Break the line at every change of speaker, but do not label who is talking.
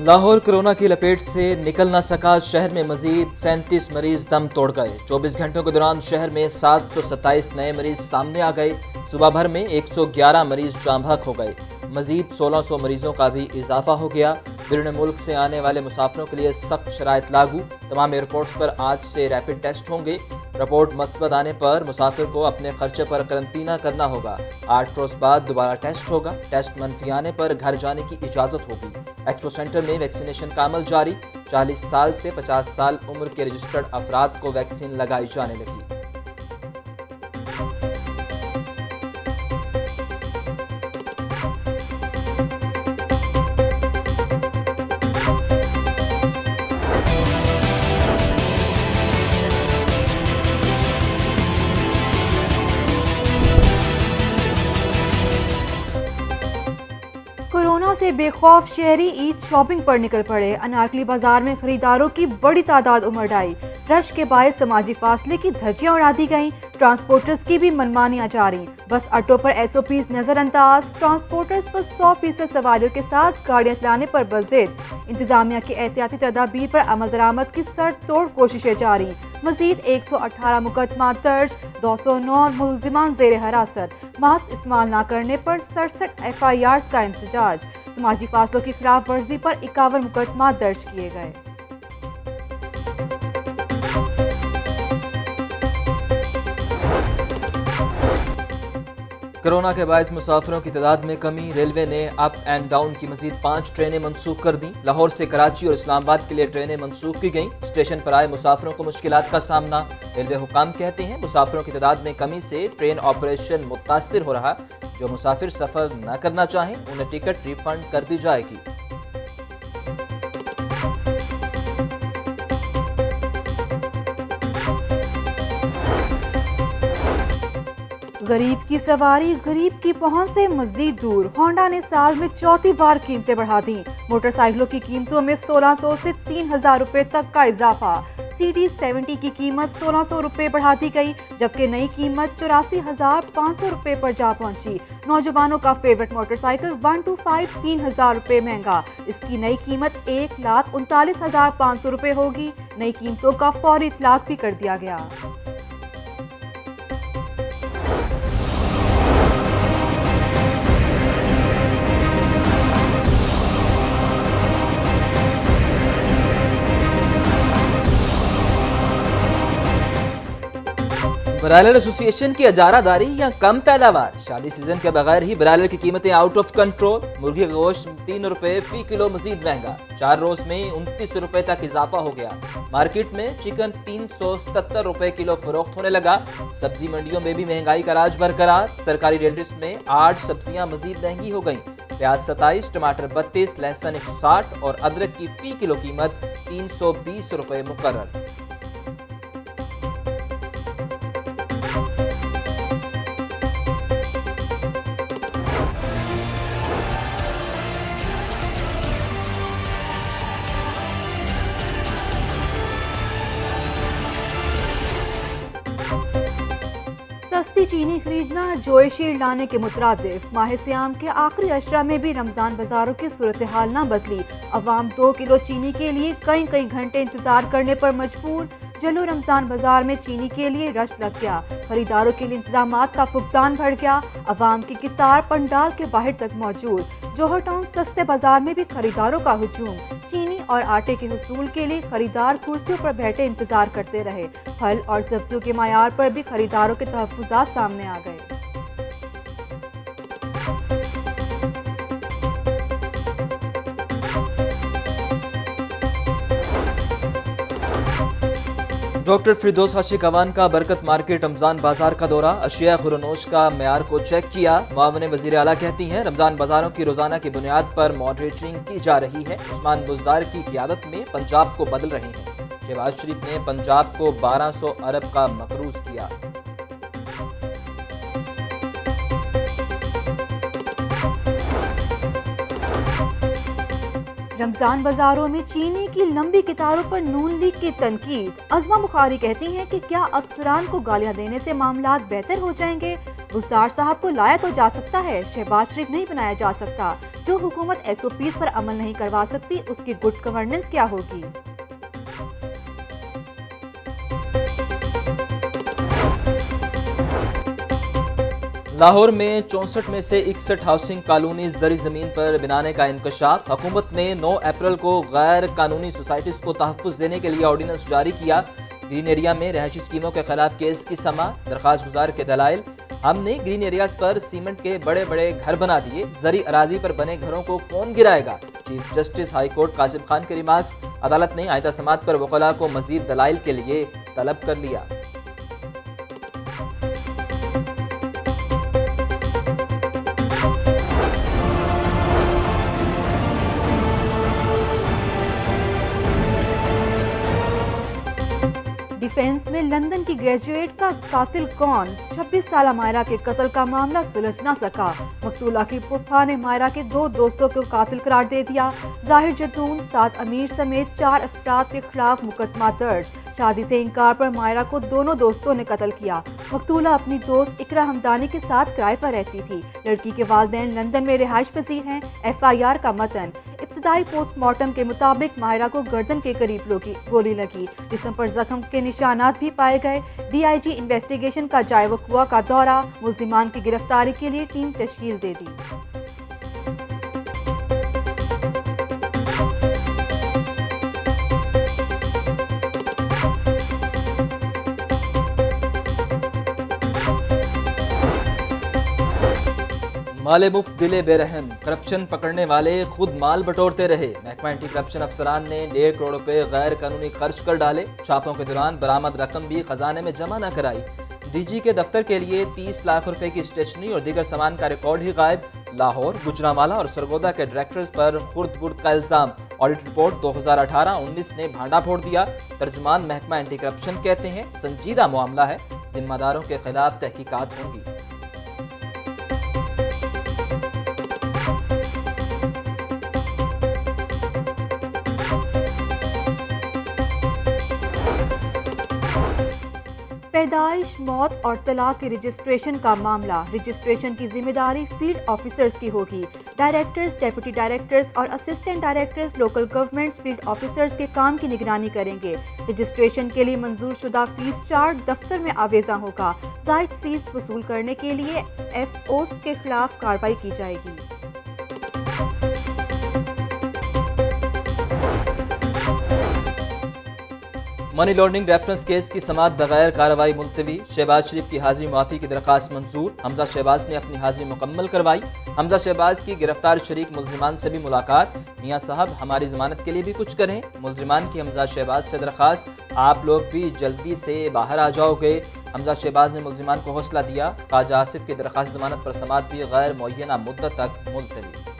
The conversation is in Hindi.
लाहौर कोरोना की लपेट से निकल न सका। शहर में मजीद 37 मरीज दम तोड़ गए। 24 घंटों के दौरान शहर में 727 नए मरीज सामने आ गए। सुबह भर में 111 मरीज जाम बहक हो गए। मजीद 1600 मरीजों का भी इजाफा हो गया। बैरून मुल्क से आने वाले मुसाफिरों के लिए सख्त शराइत लागू। तमाम एयरपोर्ट्स पर आज से रैपिड टेस्ट होंगे। रिपोर्ट मस्बत आने पर मुसाफिर को अपने खर्चे पर करंतना करना होगा। 8 रोज बाद दोबारा टेस्ट होगा। टेस्ट मनफी आने पर घर जाने की इजाज़त होगी। एक्सपो सेंटर में वैक्सीनेशन का अमल जारी। 40 साल से 50 साल उम्र के रजिस्टर्ड अफराद को वैक्सीन लगाई जाने लगी।
कोरोना से बेखौफ शहरी ईद शॉपिंग पर निकल पड़े। अनारकली बाजार में खरीदारों की बड़ी तादाद उमड़ आई। रश के बायस समाजी फासले की धज्जियां उड़ा दी गईं। ट्रांसपोर्टर्स की भी मनमानियां जारी। बस अड्डों पर SOPs नजरअंदाज। ट्रांसपोर्टर्स पर 100% सवारियों के साथ गाड़ियां चलाने पर बज़िद। इंतजामिया की एहतियाती तदाबीर पर अमल दरामद की सर तोड़ कोशिशें जारी। मजीद 118 मुकदमा दर्ज। 209 मुल्जिमान ज़ेर हिरासत। मास्क इस्तेमाल न करने पर 67 FIRs का इंतजाज। समाजी फासलों की खिलाफ वर्जी पर 51 मुकदमा दर्ज किए गए।
कोरोना के बायस मुसाफिरों की तादाद में कमी। रेलवे ने अप एंड डाउन की मजीद 5 ट्रेनें मनसूख कर दी। लाहौर से कराची और इस्लामाबाद के लिए ट्रेनें मनसूख की गईं। स्टेशन पर आए मुसाफिरों को मुश्किलात का सामना। रेलवे हुकाम कहते हैं मुसाफिरों की तादाद में कमी से ट्रेन ऑपरेशन मुतासिर हो रहा। जो मुसाफिर सफ़र न करना चाहें उन्हें टिकट रिफंड कर दी जाएगी।
गरीब की सवारी गरीब की पहुंच से मजीद दूर। होंडा ने साल में चौथी बार कीमतें बढ़ा दी। मोटरसाइकिलों की कीमतों में 1600 से 3000 रुपए तक का इजाफा। CD70 की कीमत 1600 रुपए बढ़ा दी गई, जबकि नई कीमत 84,500 रुपए पर जा पहुंची। नौजवानों का फेवरेट मोटरसाइकिल 125 3000 रुपए महंगा। इसकी नई कीमत 1,39,500 रुपए होगी। नई कीमतों का फौरी इतलाक भी कर दिया गया।
ब्रायलर एसोसिएशन की इजारादारी या कम पैदावार। शादी सीजन के बगैर ही ब्रायलर की कीमतें आउट ऑफ कंट्रोल। मुर्गी का गोश्त 3 रुपए फी किलो मजीद महंगा। 4 रोज में 29 रुपए तक इजाफा हो गया। मार्केट में चिकन 377 रुपए किलो फरोख्त होने लगा। सब्जी मंडियों में भी महंगाई का राज बरकरार। सरकारी डेयरीज में 8 सब्जियां मजीद महंगी हो गईं। प्याज 27, टमाटर 32, लहसुन 160 और अदरक की फी किलो कीमत 320 रुपए मुकर्रर।
सस्ती चीनी खरीदना जोशीर लाने के मुतरादिफ। माह सियाम के आखिरी अशरा में भी रमजान बाजारों की सूरत हाल न बदली। अवाम 2 किलो चीनी के लिए कई घंटे इंतजार करने पर मजबूर। जलो रमजान बाजार में चीनी के लिए रश लग गया। खरीदारों के लिए इंतजामात का फुकदान बढ़ गया। अवाम की कितार पंडाल के बाहर तक मौजूद। जौहर टाउन सस्ते बाजार में भी खरीदारों का हुजूम। चीनी और आटे के हुसूल के लिए खरीदार कुर्सियों पर बैठे इंतजार करते रहे। फल और सब्जियों के मायार पर भी खरीदारों के तहफ्फुज़ात सामने आ गए।
डॉक्टर फिरदौस हाशी कवान का बरकत मार्केट रमजान बाजार का दौरा। अशिया खुरनोश का मेयार को चेक किया। मुआविन वज़ीर आला कहती हैं रमजान बाजारों की रोजाना की बुनियाद पर मॉनिटरिंग की जा रही है। उस्मान बुज़दार की क़ियादत में पंजाब को बदल रहे हैं। शहबाज शरीफ ने पंजाब को 1200 अरब का मकरूज किया।
रमजान बाजारों में चीनी की लंबी कितारों पर नून लीग की तनकीद। अज़मा बुखारी कहती हैं कि क्या अफसरान को गालियां देने से मामलात बेहतर हो जाएंगे। बुजदार साहब को लाया तो जा सकता है, शहबाज शरीफ नहीं बनाया जा सकता। जो हुकूमत SOPs पर अमल नहीं करवा सकती, उसकी गुड गवर्नेंस क्या होगी?
लाहौर में 64 में से 61 हाउसिंग कॉलोनी जरी जमीन पर बनाने का इंकशाफ। हुकूमत ने 9 अप्रैल को गैर कानूनी सोसाइटीज को तहफ़्फ़ुज़ देने के लिए ऑर्डिनेंस जारी किया। ग्रीन एरिया में रहायशी स्कीमों के खिलाफ केस की समाअत। दरख्वास्त गुजार के दलाइल, हमने ग्रीन एरियाज पर सीमेंट के बड़े बड़े घर बना दिए, जरी अराजी पर बने घरों को कौन गिराएगा? Chief justice high court Qasim Khan के रिमार्क्स। अदालत ने आइंदा समाअत पर वकला को मजीद दलाइल के लिए तलब कर लिया।
डिफेंस में लंदन की ग्रेजुएट का कातिल कौन? 26 साल मायरा के कत्ल का मामला सुलझ ना सका। मकतूला की पुप्पा ने मायरा के 2 दोस्तों को कातिल करार दे दिया। जाहिर जतून, 7 अमीर समेत 4 अफराद के खिलाफ मुकदमा दर्ज। शादी से इनकार पर मायरा को दोनों दोस्तों ने कत्ल किया। मकतूला अपनी दोस्त इकरा हमदानी के साथ किराए पर रहती थी। लड़की के वालिदैन लंदन में रिहाइश पजीर हैं। FIR का मतन, इब्तदाई पोस्टमार्टम के मुताबिक मायरा को गर्दन के करीब गोली लगी। जिस्म पर जख्म के निशानात भी पाए गए। DIG इन्वेस्टिगेशन का जाए वक़ुआ का दौरा। मुल्जिमान की गिरफ्तारी के लिए टीम तश्कील दे दी।
माले मुफ्त दिले बेरहम, करप्शन पकड़ने वाले खुद माल बटोरते रहे। महकमा एंटी करप्शन अफसरान ने 1.5 करोड़ रुपए गैर कानूनी खर्च कर डाले। छापों के दौरान बरामद रकम भी खजाने में जमा न कराई। DG के दफ्तर के लिए 30 लाख रुपए की स्टेशनरी और दीगर सामान का रिकॉर्ड ही गायब। लाहौर, गुजरांवाला और सरगोदा के डायरेक्टर्स पर खुर्द बुर्द का इल्जाम। ऑडिट रिपोर्ट 2018-19 ने भांडा फोड़ दिया। तर्जुमान महकमा एंटी करप्शन कहते हैं संजीदा मामला है, जिम्मेदारों के खिलाफ तहकीकात होंगी।
पैदाइश, मौत और तलाक की रजिस्ट्रेशन का मामला। रजिस्ट्रेशन की जिम्मेदारी फील्ड ऑफिसर्स की होगी। डायरेक्टर्स, डेप्यूटी डायरेक्टर्स और assistant directors local governments field officers के काम की निगरानी करेंगे। रजिस्ट्रेशन के लिए मंजूर शुदा फीस चार्ट दफ्तर में आवेजा होगा। जायद फीस वसूल करने के लिए FOs के खिलाफ कार्रवाई की जाएगी।
मनी लॉन्ड्रिंग रेफरेंस केस की समाअत बगैर कार्रवाई मुलतवी। शहबाज शरीफ की हाजिरी माफ़ी की दरख्वास्त मंजूर। हमजा शहबाज ने अपनी हाजिरी मुकम्मल करवाई। हमजा शहबाज की गिरफ्तार शरीक मुलजिमान से भी मुलाकात। मियाँ साहब, हमारी जमानत के लिए भी कुछ करें। मुलजिमान की हमजा शहबाज से दरख्वास्त, आप लोग भी जल्दी से बाहर आ जाओगे। हमजा शहबाज ने मुलजिमान को हौसला दिया। ख्वाजा आसिफ की दरख्वास्त जमानत पर समाअत भी गैर मुअय्यना मुद्दत तक मुलतवी।